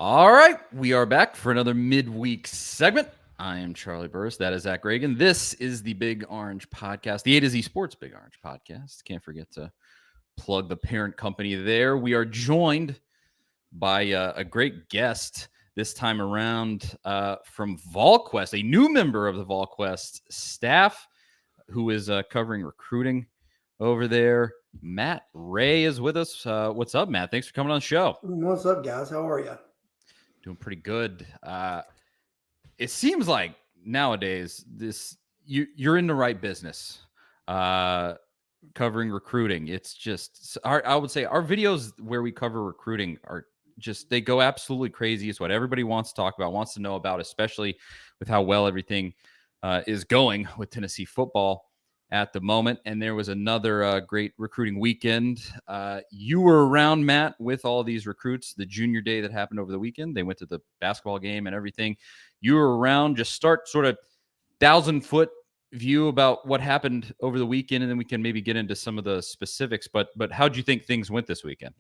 All right, we are back for another midweek segment. I am Charlie Burris. That is Zach Reagan. This is the Big Orange Podcast, the A to Z Sports Big Orange Podcast. Can't forget to plug the parent company there. We are joined by a great guest this time around from Volquest, a new member of the Volquest staff who is covering recruiting over there. Matt Ray is with us. What's up, Matt? Thanks for coming on the show. What's up, guys? How are you? Doing pretty good. It seems like nowadays you're in the right business, covering recruiting. It's just I would say our videos where we cover recruiting are just they go absolutely crazy. It's what everybody wants to talk about, wants to know about, especially with how well everything is going with Tennessee football at the moment. And there was another great recruiting weekend. You were around, Matt, with all these recruits, the junior day that happened over the weekend. They went to the basketball game and everything. You were around. Just start sort of 1,000-foot view about what happened over the weekend, and then we can maybe get into some of the specifics. But how do you think things went this weekend?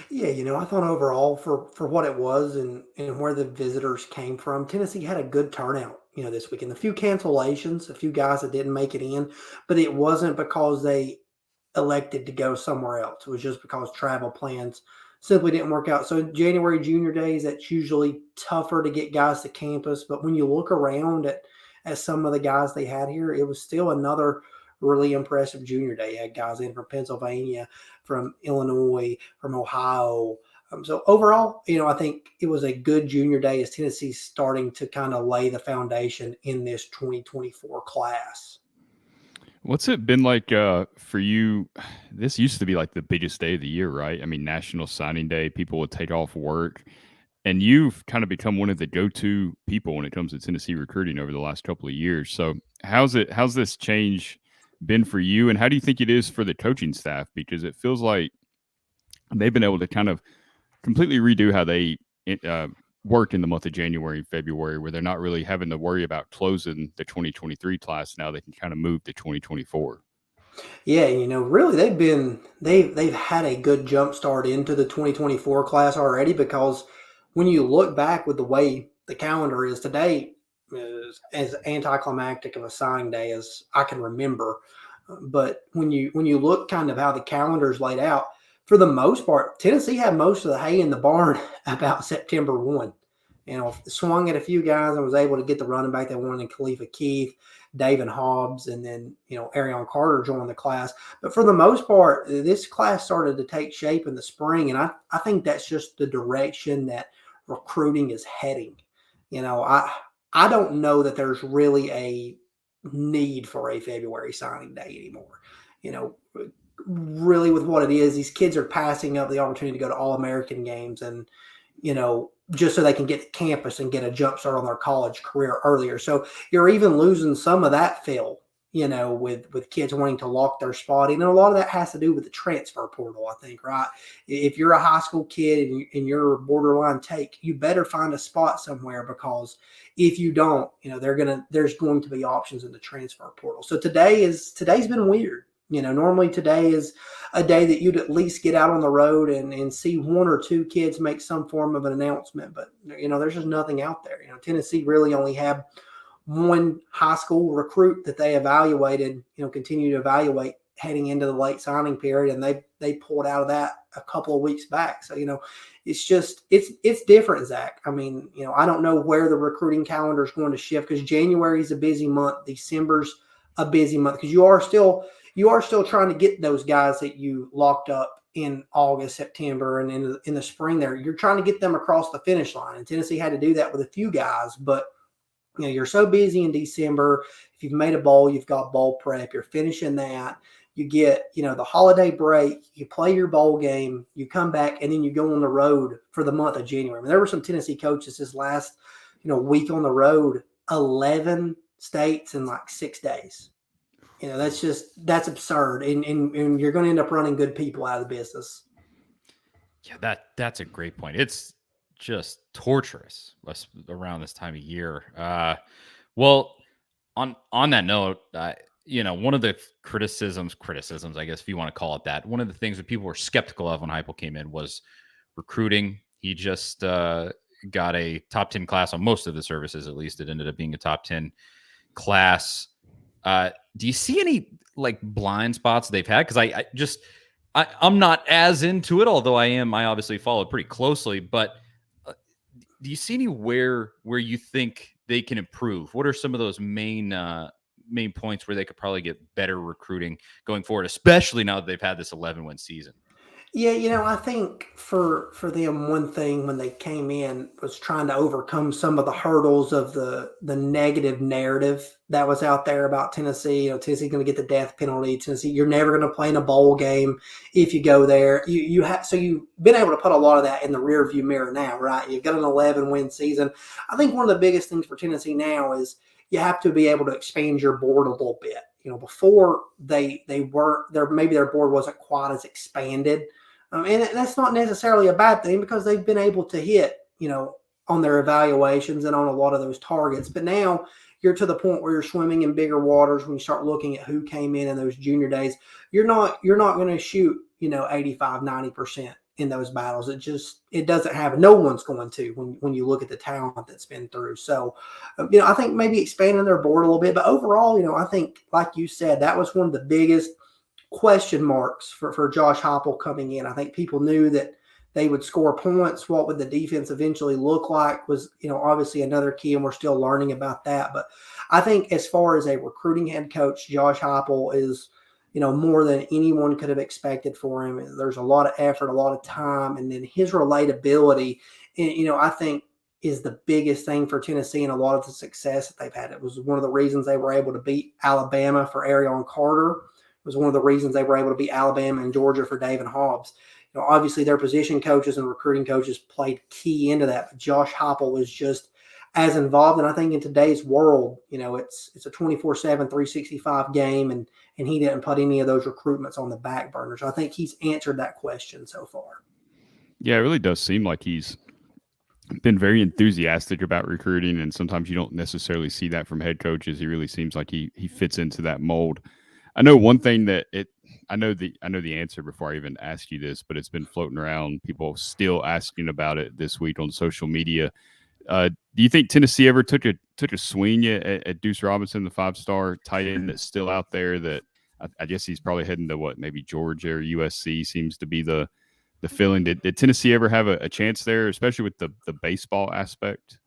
Yeah, I thought overall for what it was and where the visitors came from, Tennessee had a good turnout, this weekend. A few cancellations, a few guys that didn't make it in, but it wasn't because they elected to go somewhere else. It was just because travel plans simply didn't work out. So January junior days, that's usually tougher to get guys to campus. But when you look around at some of the guys they had here, it was still another really impressive junior day. You had guys in from Pennsylvania, from Illinois, from Ohio. So overall, I think it was a good junior day as Tennessee's starting to kind of lay the foundation in this 2024 class. What's it been like for you? This used to be like the biggest day of the year, right? I mean, National Signing Day, people would take off work. And you've kind of become one of the go-to people when it comes to Tennessee recruiting over the last couple of years. So how's this change been for you? And how do you think it is for the coaching staff? Because it feels like they've been able to kind of completely redo how they work in the month of January and February, where they're not really having to worry about closing the 2023 class. Now they can kind of move to 2024. Yeah, really they've had a good jump start into the 2024 class already, because when you look back with the way the calendar is today, is as anticlimactic of a signing day as I can remember. But when you look kind of how the calendar is laid out, for the most part, Tennessee had most of the hay in the barn about September 1. Swung at a few guys and was able to get the running back they wanted in Khalifa Keith, David Hobbs, and then, Arion Carter joined the class. But for the most part, this class started to take shape in the spring, and I think that's just the direction that recruiting is heading. I don't know that there's really a need for a February signing day anymore. Really with what it is, these kids are passing up the opportunity to go to All-American games and, just so they can get to campus and get a jump start on their college career earlier. So you're even losing some of that feel, with kids wanting to lock their spot in. And a lot of that has to do with the transfer portal, I think, right? If you're a high school kid and you're borderline take, you better find a spot somewhere, because if you don't, there's going to be options in the transfer portal. So today's been weird. Normally today is a day that you'd at least get out on the road and see one or two kids make some form of an announcement. But, there's just nothing out there. Tennessee really only had one high school recruit that they evaluated, continue to evaluate heading into the late signing period. And they pulled out of that a couple of weeks back. So, it's different, Zach. I mean, I don't know where the recruiting calendar is going to shift, because January is a busy month. December's a busy month, because you are still trying to get those guys that you locked up in August, September, and in the spring there. You're trying to get them across the finish line. And Tennessee had to do that with a few guys. But, you're so busy in December. If you've made a bowl, you've got bowl prep. You're finishing that. You get, the holiday break. You play your bowl game. You come back, and then you go on the road for the month of January. I mean, there were some Tennessee coaches this last, week on the road, 11 states in like 6 days. That's absurd. And you're going to end up running good people out of the business. Yeah, that's a great point. It's just torturous around this time of year. Well, on that note, one of the criticisms, I guess, if you want to call it that, one of the things that people were skeptical of when Heupel came in was recruiting. He just got a top 10 class on most of the services. At least it ended up being a top 10 class. Do you see any like blind spots they've had? Because I'm not as into it, although I obviously follow it pretty closely. But do you see anywhere where you think they can improve? What are some of those main points where they could probably get better recruiting going forward, especially now that they've had this 11-win season? Yeah, I think for them, one thing when they came in was trying to overcome some of the hurdles of the negative narrative that was out there about Tennessee. Tennessee's going to get the death penalty. Tennessee, you're never going to play in a bowl game if you go there. So you've been able to put a lot of that in the rearview mirror now, right? You've got an 11-win season. I think one of the biggest things for Tennessee now is you have to be able to expand your board a little bit. Before maybe their board wasn't quite as expanded. And that's not necessarily a bad thing because they've been able to hit, on their evaluations and on a lot of those targets. But now you're to the point where you're swimming in bigger waters when you start looking at who came in those junior days. You're not going to shoot, 85, 90% in those battles. It doesn't happen. No one's going to when you look at the talent that's been through. So, I think maybe expanding their board a little bit. But overall, I think, like you said, that was one of the biggest question marks for Josh Heupel coming in. I think people knew that they would score points. What would the defense eventually look like was, obviously another key, and we're still learning about that. But I think as far as a recruiting head coach, Josh Heupel is, more than anyone could have expected for him. There's a lot of effort, a lot of time, and then his relatability, I think is the biggest thing for Tennessee and a lot of the success that they've had. It was one of the reasons they were able to beat Alabama for Arion Carter. Was one of the reasons they were able to beat Alabama and Georgia for David Hobbs. Obviously their position coaches and recruiting coaches played key into that, but Josh Heupel was just as involved. And I think in today's world, it's a 24/7, 365 game, and he didn't put any of those recruitments on the back burner. So I think he's answered that question so far. Yeah, it really does seem like he's been very enthusiastic about recruiting, and sometimes you don't necessarily see that from head coaches. He really seems like he fits into that mold. I know one thing I know the answer before I even ask you this, but it's been floating around. People still asking about it this week on social media. Do you think Tennessee ever took a swing at Deuce Robinson, the 5-star tight end that's still out there? That I guess he's probably heading to maybe Georgia or USC seems to be the feeling. Did Tennessee ever have a chance there, especially with the baseball aspect?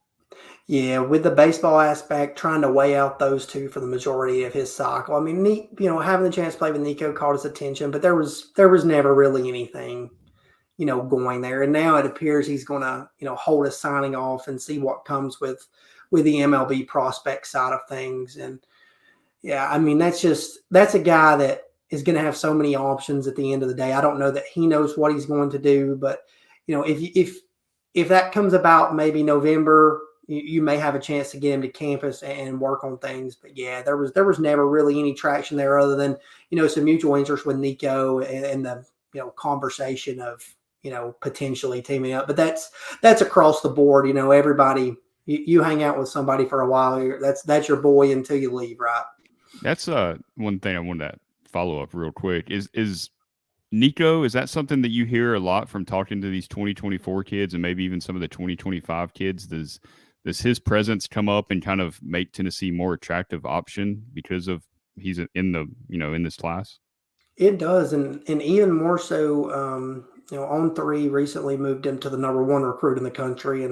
Yeah, with the baseball aspect, trying to weigh out those two for the majority of his cycle. I mean, having the chance to play with Nico caught his attention, but there was never really anything, going there. And now it appears he's going to, hold his signing off and see what comes with the MLB prospect side of things. And yeah, I mean, that's a guy that is going to have so many options at the end of the day. I don't know that he knows what he's going to do, but if that comes about maybe November, you may have a chance to get him to campus and work on things. But yeah, there was never really any traction there other than, some mutual interest with Nico and the, conversation of, potentially teaming up. But that's across the board. Everybody, you hang out with somebody for a while. That's your boy until you leave, right? That's one thing I wanted to follow up real quick. Is Nico, is that something that you hear a lot from talking to these 2024 kids and maybe even some of the 2025 kids? Does his presence come up and kind of make Tennessee more attractive option because of he's in the in this class? It does, and even more so. On3 recently moved him to the number 1 recruit in the country,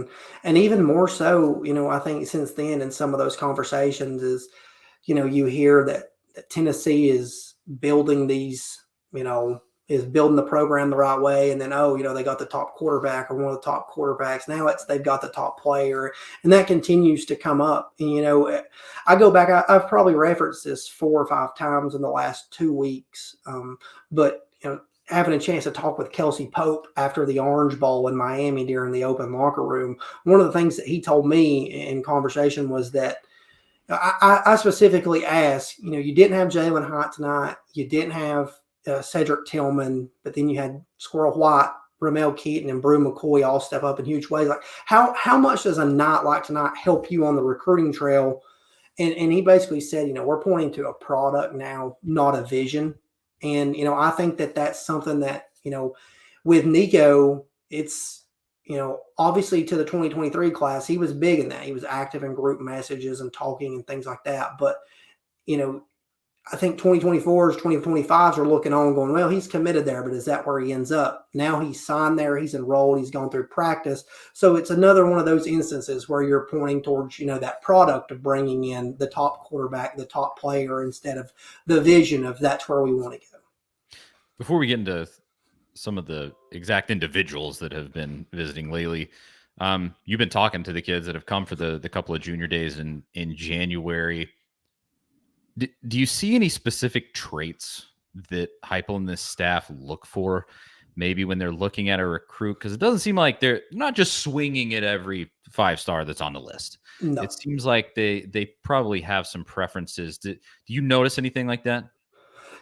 and even more so. I think since then in some of those conversations is, you hear that Tennessee is building these, is building the program the right way. And then, they got the top quarterback or one of the top quarterbacks. Now they've got the top player, and that continues to come up. And, I go back, I've probably referenced this 4 or 5 times in the last 2 weeks. But, having a chance to talk with Kelsey Pope after the Orange Bowl in Miami during the open locker room, one of the things that he told me in conversation was that I specifically asked, you didn't have Jalen Hyatt tonight. You didn't have Cedric Tillman, but then you had Squirrel White, Ramel Keaton, and Brew McCoy all step up in huge ways. Like how much does a night like tonight help you on the recruiting trail? And he basically said, we're pointing to a product now, not a vision. And, I think that that's something that, with Nico, it's, obviously to the 2023 class, he was big in that. He was active in group messages and talking and things like that. But, I think 2024s, 2025s are looking on going, well, he's committed there, but is that where he ends up? Now he's signed there, he's enrolled, he's gone through practice. So it's another one of those instances where you're pointing towards, that product of bringing in the top quarterback, the top player, instead of the vision of that's where we want to go. Before we get into some of the exact individuals that have been visiting lately, you've been talking to the kids that have come for the couple of junior days in January. Do you see any specific traits that Heupel and this staff look for, maybe when they're looking at a recruit? Because it doesn't seem like they're not just swinging at every 5-star that's on the list. No. It seems like they probably have some preferences. Do you notice anything like that?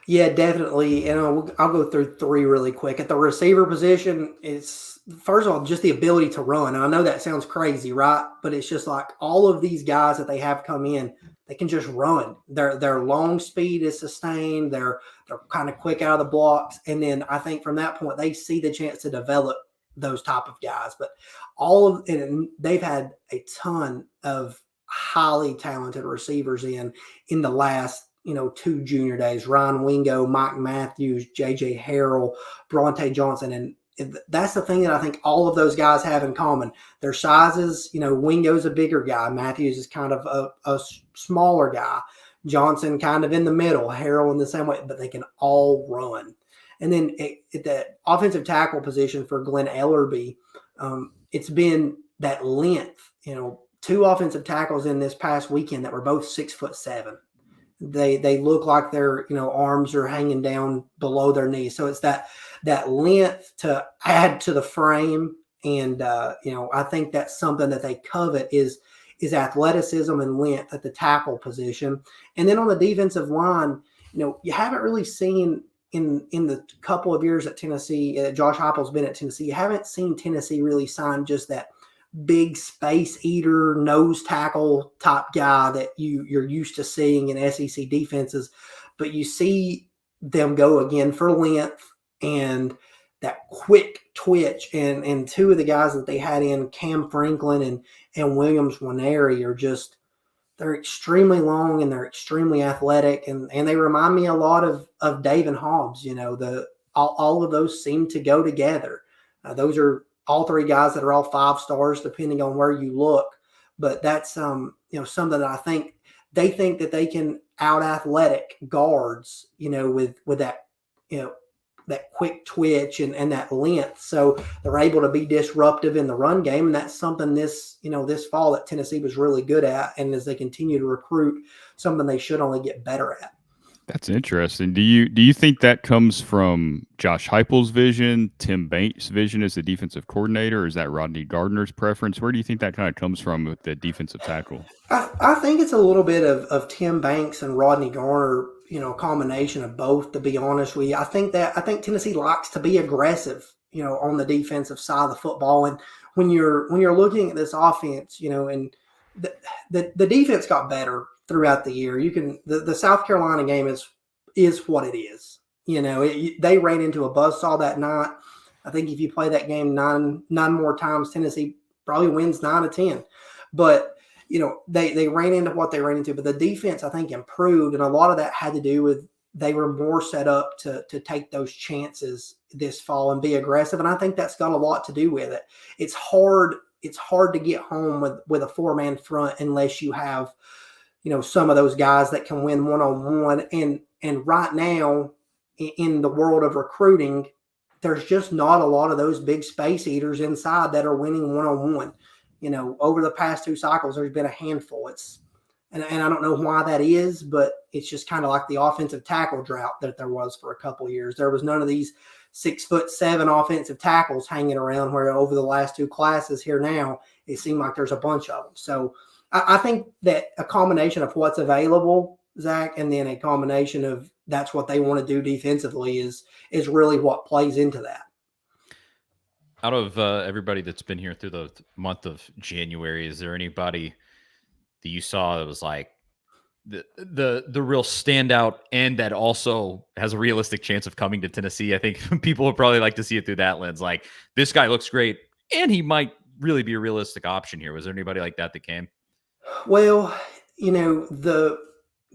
Yeah, definitely. And I'll go through three really quick. At the receiver position, it's first of all just the ability to run. And I know that sounds crazy, right? But it's just like all of these guys that they have come in, they can just run. Their long speed is sustained. They're kind of quick out of the blocks. And then I think from that point, they see the chance to develop those type of guys. But and they've had a ton of highly talented receivers in the last 2 junior days. Ryan Wingo, Mike Matthews, J.J. Harrell, Bronte Johnson. And that's the thing that I think all of those guys have in common. Their sizes, Wingo's a bigger guy. Matthews is kind of a smaller guy. Johnson kind of in the middle. Harrell in the same way, but they can all run. And then at the offensive tackle position for Glenn Ellerby, it's been that length. 2 offensive tackles in this past weekend that were both 6'7". They look like their arms are hanging down below their knees. So it's that length to add to the frame, and I think that's something that they covet is athleticism and length at the tackle position. And then on the defensive line, you haven't really seen in the couple of years at Tennessee, Josh Heupel's been at Tennessee, you haven't seen Tennessee really sign just that big space eater, nose tackle type guy that you're used to seeing in SEC defenses, but you see them go again for length and that quick twitch. And 2 of the guys that they had in, Cam Franklin and Williams Nwaneri, they're extremely long and they're extremely athletic, and they remind me a lot of Dave and Hobbs. All of those seem to go together. Those are all 3 guys that are all 5 stars, depending on where you look. But that's something that I think they think that they can out athletic guards, with that that quick twitch and that length. So they're able to be disruptive in the run game, and that's something this fall that Tennessee was really good at. And as they continue to recruit, something they should only get better at. That's interesting. Do you think that comes from Josh Heupel's vision, Tim Banks' vision as the defensive coordinator, or is that Rodney Gardner's preference? Where do you think that kind of comes from with the defensive tackle? I think it's a little bit of Tim Banks and Rodney Garner, a combination of both, to be honest with you. I think Tennessee likes to be aggressive, on the defensive side of the football. And when you're looking at this offense, and the defense got better throughout the year. The South Carolina game is what it is. They ran into a buzzsaw that night. I think if you play that game nine more times, Tennessee probably wins 9 of 10. But they ran into what they ran into. But the defense, I think, improved, and a lot of that had to do with they were more set up to take those chances this fall and be aggressive. And I think that's got a lot to do with it. It's hard to get home with a 4-man front unless you have some of those guys that can win one-on-one. And right now in the world of recruiting, there's just not a lot of those big space eaters inside that are winning one-on-one. Over the past 2 cycles, there's been a handful. And I don't know why that is, but it's just kind of like the offensive tackle drought that there was for a couple of years. There was none of these 6'7" offensive tackles hanging around, where over the last 2 classes here now, it seemed like there's a bunch of them. So I think that a combination of what's available, Zach, and then a combination of that's what they want to do defensively is really what plays into that. Out of everybody that's been here through the month of January, is there anybody that you saw that was like the real standout and that also has a realistic chance of coming to Tennessee? I think people would probably like to see it through that lens. Like, this guy looks great and he might really be a realistic option here. Was there anybody like that came? Well, the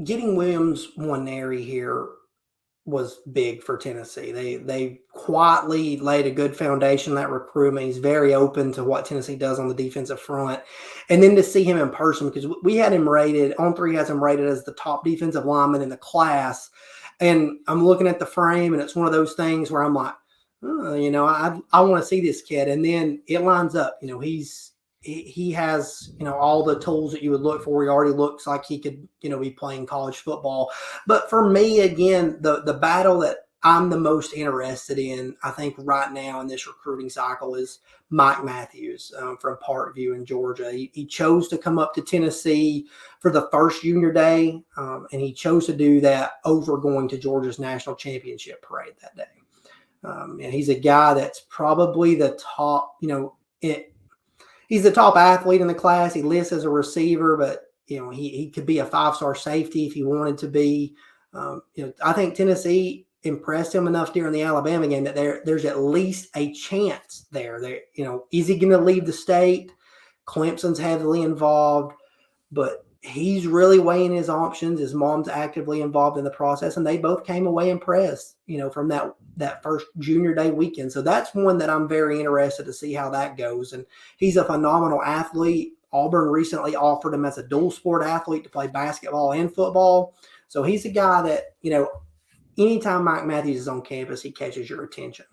getting Williams Nwaneri here was big for Tennessee. They quietly laid a good foundation that recruitment. He's very open to what Tennessee does on the defensive front. And then to see him in person, because we had him rated, On3 has him rated as the top defensive lineman in the class. And I'm looking at the frame, and it's one of those things where I'm like, I want to see this kid. And then it lines up. He has, all the tools that you would look for. He already looks like he could, be playing college football. But for me, again, the battle that I'm the most interested in, I think right now in this recruiting cycle, is Mike Matthews from Parkview in Georgia. He chose to come up to Tennessee for the first junior day, and he chose to do that over going to Georgia's national championship parade that day. And he's a guy that's probably the top, he's the top athlete in the class. He lists as a receiver, but he could be a 5-star safety if he wanted to be. I think Tennessee impressed him enough during the Alabama game that there's at least a chance there. Is he going to leave the state? Clemson's heavily involved, but he's really weighing his options. His mom's actively involved in the process, and they both came away impressed, from that first junior day weekend. So that's one that I'm very interested to see how that goes. And he's a phenomenal athlete. Auburn recently offered him as a dual sport athlete to play basketball and football. So he's a guy that, anytime Mike Matthews is on campus, he catches your attention.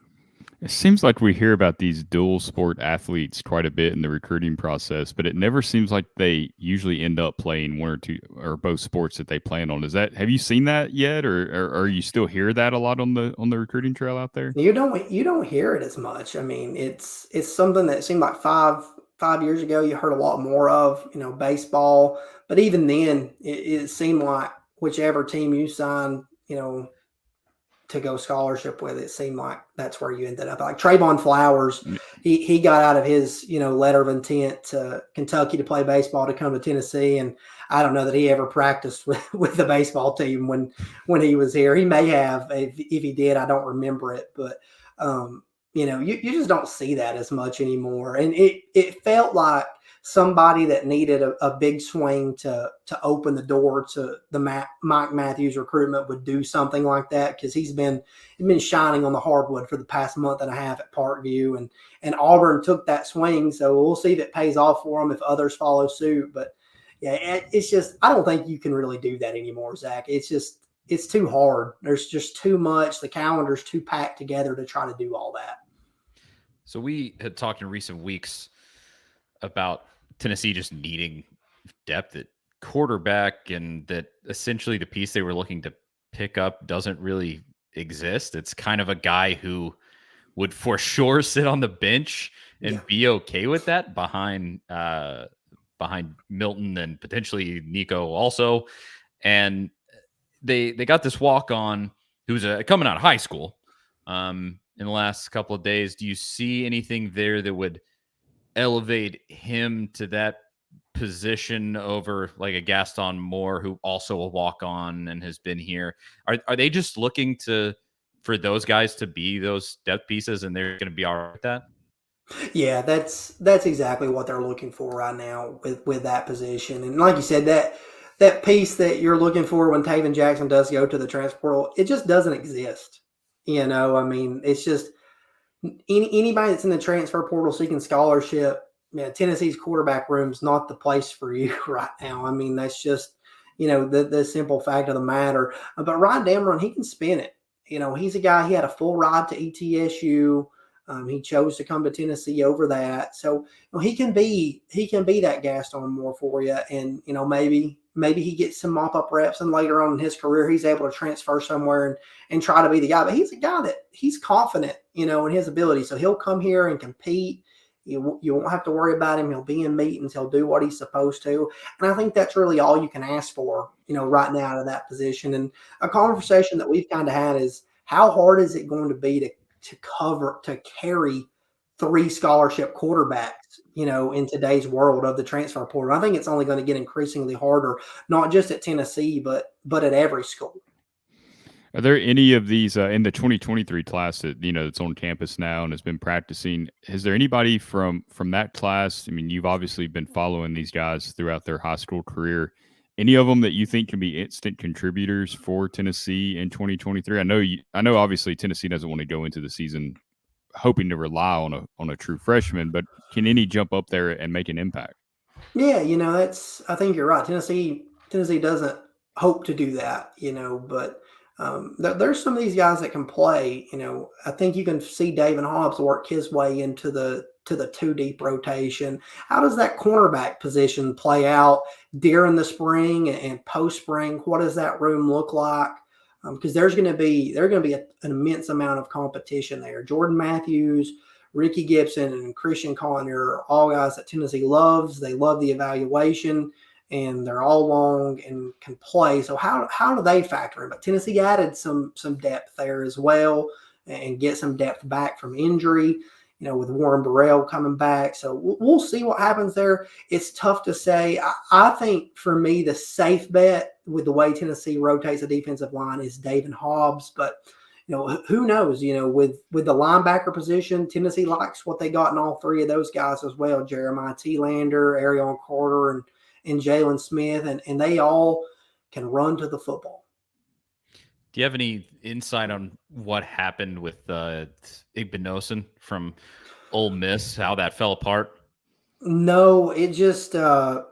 It seems like we hear about these dual sport athletes quite a bit in the recruiting process, but it never seems like they usually end up playing one or two or both sports that they plan on. Have you seen that yet, or you still hear that a lot on the recruiting trail out there? You don't hear it as much. I mean, it's something that seemed like five years ago you heard a lot more of, baseball, but even then it seemed like whichever team you signed, to go scholarship with, it seemed like that's where you ended up. Like Trayvon Flowers, he got out of his, letter of intent to Kentucky to play baseball to come to Tennessee. And I don't know that he ever practiced with the baseball team when he was here. He may have, if he did, I don't remember it, but you just don't see that as much anymore. And it felt like somebody that needed a big swing to open the door to the Mike Matthews recruitment would do something like that, because he's been shining on the hardwood for the past month and a half at Parkview, and Auburn took that swing. So we'll see if it pays off for him if others follow suit. But yeah, it's just, I don't think you can really do that anymore, Zach. It's too hard. There's just too much. The calendar's too packed together to try to do all that. So we had talked in recent weeks about Tennessee just needing depth at quarterback, and that essentially the piece they were looking to pick up doesn't really exist. It's kind of a guy who would for sure sit on the bench and be okay with that behind Milton and potentially Nico also. And they got this walk-on who's coming out of high school in the last couple of days. Do you see anything there that would elevate him to that position over like a Gaston Moore, who also a walk-on and has been here? Are they just looking for those guys to be those depth pieces, and they're going to be all right with that? Yeah, that's exactly what they're looking for right now with that position. And like you said, that piece that you're looking for when Taven Jackson does go to the transfer portal, it just doesn't exist. I mean, it's just anybody that's in the transfer portal seeking scholarship, man, Tennessee's quarterback room's not the place for you right now. I mean, that's just, the simple fact of the matter. But Ryan Dameron, he can spin it. He's a guy, he had a full ride to ETSU. He chose to come to Tennessee over that. So he can be that Gaston Moore for you. And, maybe he gets some mop-up reps, and later on in his career, he's able to transfer somewhere and try to be the guy. But he's a guy that he's confident, in his ability. So he'll come here and compete. You won't have to worry about him. He'll be in meetings. He'll do what he's supposed to. And I think that's really all you can ask for, right now out of that position. And a conversation that we've kind of had is, how hard is it going to be to carry 3 scholarship quarterbacks, in today's world of the transfer portal? I think it's only going to get increasingly harder, not just at Tennessee, but at every school. Are there any of these in the 2023 class that that's on campus now and has been practicing? Is there anybody from that class? I mean, you've obviously been following these guys throughout their high school career. Any of them that you think can be instant contributors for Tennessee in 2023? I know. Obviously, Tennessee doesn't want to go into the season hoping to rely on a true freshman, but can any jump up there and make an impact? Yeah, I think you're right. Tennessee doesn't hope to do that, but there's some of these guys that can play. I think you can see David Hobbs work his way into the two deep rotation. How does that cornerback position play out during the spring and post spring? What does that room look like? Because there's going to be an immense amount of competition there. Jordan Matthews, Ricky Gibson, and Christian Conner are all guys that Tennessee loves. They love the evaluation, and they're all long and can play. So how do they factor in? But Tennessee added some depth there as well and get some depth back from injury, with Warren Burrell coming back. So we'll see what happens there. It's tough to say. I think for me, the safe bet with the way Tennessee rotates the defensive line is David Hobbs, but who knows? With the linebacker position, Tennessee likes what they got in all three of those guys as well: Jeremiah Lander, Ariel Carter, and Jalen Smith, and they all can run to the football. Do you have any insight on what happened with Igbinosun from Ole Miss? How that fell apart? No, it just that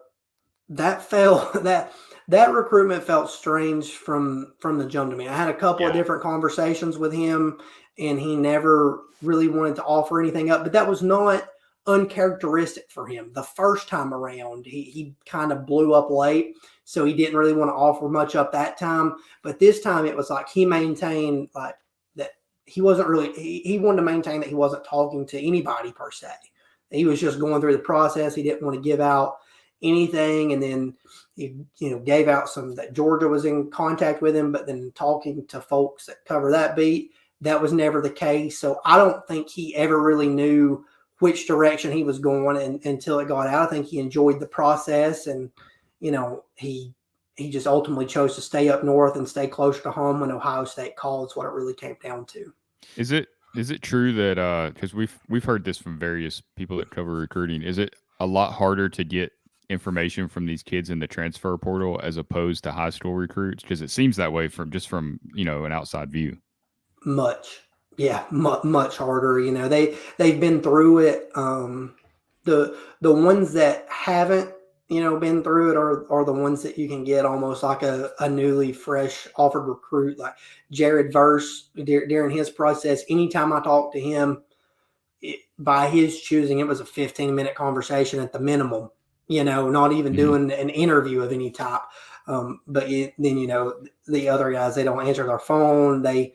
recruitment felt strange from the jump to me. I had a couple of different conversations with him, and he never really wanted to offer anything up. But that was not uncharacteristic for him. The first time around, he kind of blew up late, so he didn't really want to offer much up that time. But this time, it was like he maintained like that he wasn't really. He wanted to maintain that he wasn't talking to anybody per se. He was just going through the process. He didn't want to give out anything, and then he gave out some that Georgia was in contact with him, but then talking to folks that cover that beat, that was never the case. So I don't think he ever really knew which direction he was going until it got out. I think he enjoyed the process, and he just ultimately chose to stay up north and stay closer to home when Ohio State called. It's what it really came down to. Is it true that because we've heard this from various people that cover recruiting, is it a lot harder to get information from these kids in the transfer portal as opposed to high school recruits? Because it seems that way from an outside view. Much harder. They've been through it. The ones that haven't been through it are the ones that you can get almost like a newly fresh offered recruit, like Jared Verse during his process. Anytime I talked to him, by his choosing, it was a 15-minute conversation at the minimum. Not even doing an interview of any type. But then the other guys, they don't answer their phone. They,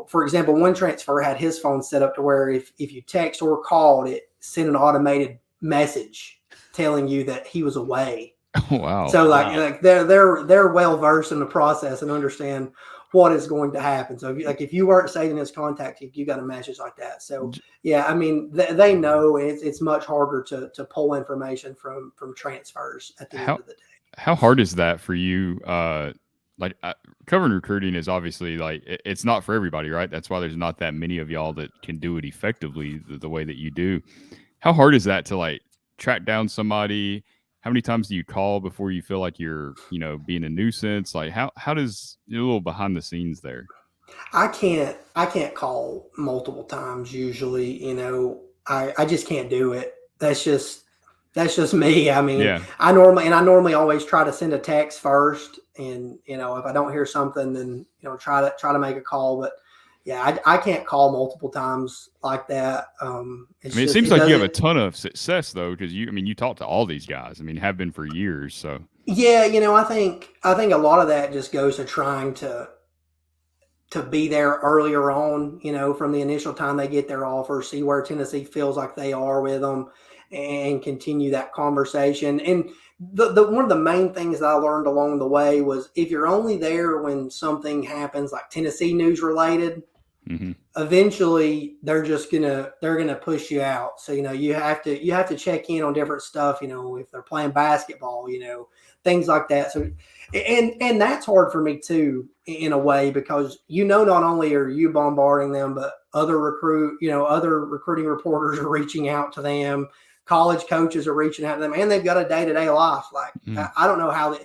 for example, one transfer had his phone set up to where if you text or called, it sent an automated message telling you that he was away. Oh, wow. So like they're well versed in the process and understand what is going to happen. So if you weren't saving his contact, you got a message like that. So yeah, I mean they know it's much harder to pull information from transfers at the end of the day. How hard is that for you? Covering recruiting is obviously it's not for everybody, right? That's why there's not that many of y'all that can do it effectively the way that you do. How hard is that to track down somebody? How many times do you call before you feel like you're, being a nuisance? How does a little behind the scenes there? I can't call multiple times usually. I just can't do it. That's just me. I mean, yeah. I normally always try to send a text first, and if I don't hear something, then try to make a call. But yeah, I can't call multiple times like that. It seems like you have a ton of success though, because you talk to all these guys. Have been for years. So yeah, I think a lot of that just goes to trying to be there earlier on. From the initial time they get their offer, see where Tennessee feels like they are with them, and continue that conversation. And the one of the main things that I learned along the way was if you're only there when something happens like Tennessee news related, eventually they're gonna push you out. So you have to check in on different stuff. If they're playing basketball, things like that. So and that's hard for me too in a way, because not only are you bombarding them, but other recruiting reporters are reaching out to them. College coaches are reaching out to them, and they've got a day-to-day life. Like I don't know how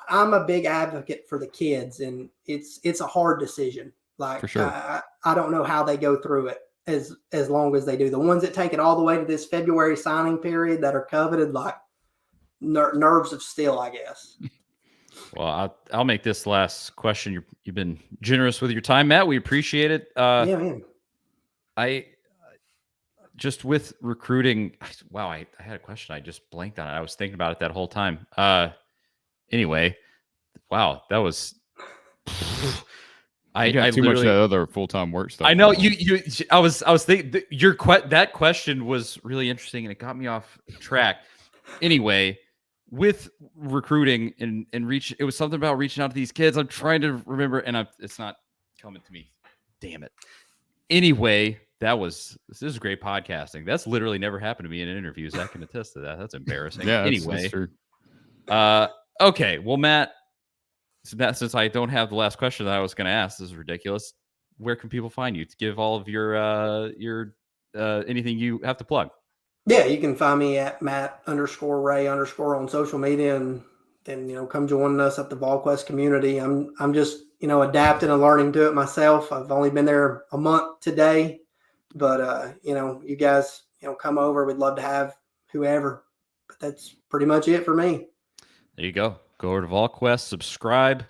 I'm a big advocate for the kids, and it's a hard decision. Like, for sure. I don't know how they go through it as long as they do. The ones that take it all the way to this February signing period that are coveted, like nerves of steel, I guess. Well, I'll make this last question. You've been generous with your time, Matt. We appreciate it. Yeah, man. I just with recruiting. Wow, I had a question. I just blanked on it. I was thinking about it that whole time. Anyway, wow, that was. I got too much of that other full-time work stuff. I know you. I was thinking that question was really interesting, and it got me off track. Anyway, with recruiting and reach, it was something about reaching out to these kids. I'm trying to remember, and it's not coming to me. Damn it. Anyway, this is great podcasting. That's literally never happened to me in interviews. I can attest to that. That's embarrassing. Yeah. Anyway, that's true. Okay. Well, Matt. Since I don't have the last question that I was going to ask, this is ridiculous. Where can people find you to give all of your anything you have to plug? Yeah, you can find me at Matt_Ray_ on social media, and then come join us at the Volquest community. I'm just adapting and learning to it myself. I've only been there a month today, but you guys come over. We'd love to have whoever. But that's pretty much it for me. There you go. Go over to Volquest, subscribe.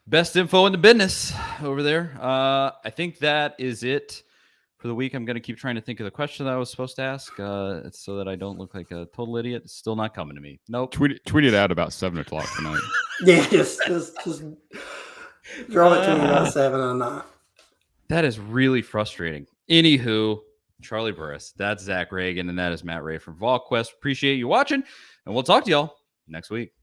Best info in the business over there. I think that is it for the week. I'm going to keep trying to think of the question that I was supposed to ask so that I don't look like a total idiot. It's still not coming to me. Nope. Tweet it out about 7 o'clock tonight. Yeah, just draw it to me about 7 or not. That is really frustrating. Anywho, Charlie Burris, that's Zach Reagan, and that is Matt Ray from Volquest. Appreciate you watching, and we'll talk to y'all next week.